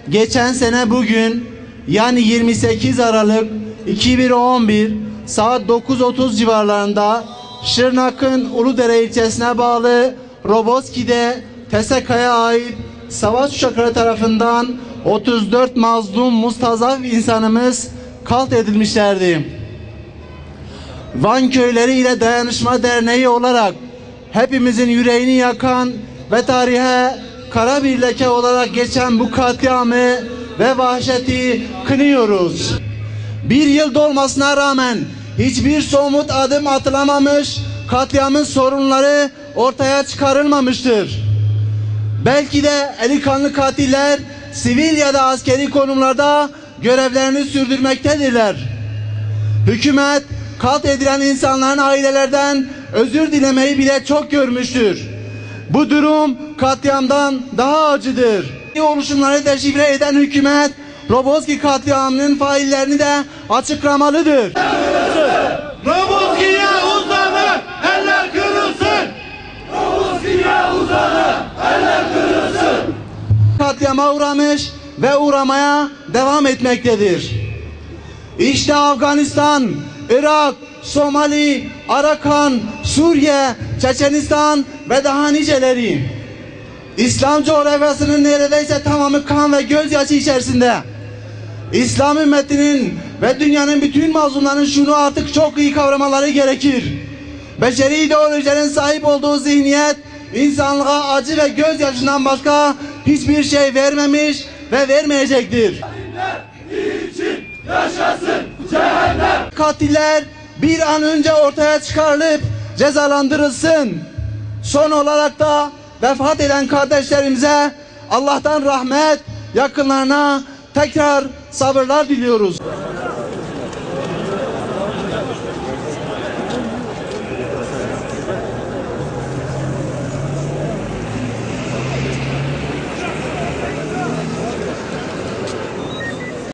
Geçen sene bugün, yani 28 Aralık 2011 saat 9:30 civarlarında Şırnak'ın Uludere ilçesine bağlı Roboski'de TSK'ya ait savaş uçakları tarafından 34 mazlum mustazaf insanımız kalt edilmişlerdi. Van Köyleri ile Dayanışma Derneği olarak hepimizin yüreğini yakan ve tarihe kara bir leke olarak geçen bu katliamı ve vahşeti kınıyoruz. Bir yıl dolmasına rağmen hiçbir somut adım atılamamış, katliamın sorunları ortaya çıkarılmamıştır. Belki de eli kanlı katiller sivil ya da askeri konumlarda görevlerini sürdürmektedirler. Hükümet kalt edilen insanların ailelerden özür dilemeyi bile çok görmüştür. Bu durum katliamdan daha acıdır. Oluşumları deşifre eden hükümet Roboski katliamının faillerini de açıklamalıdır. Roboski'ye uzanır, eller kırılsın! Roboski'ye uzanır, eller kırılsın! Katliama uğramış ve uğramaya devam etmektedir. İşte Afganistan, Irak, Somali, Arakan, Suriye, Çeçenistan ve daha niceleri. İslam coğrafyasının neredeyse tamamı kan ve gözyaşı içerisinde. İslam ümmetinin ve dünyanın bütün mazlumlarının şunu artık çok iyi kavramaları gerekir. Beşeri ideolojilerin sahip olduğu zihniyet insanlığa acı ve gözyaşından başka hiçbir şey vermemiş ve vermeyecektir. Niçin yaşasın cehennem? Katiller bir an önce ortaya çıkarılıp cezalandırılsın. Son olarak da vefat eden kardeşlerimize Allah'tan rahmet, yakınlarına tekrar sabırlar diliyoruz.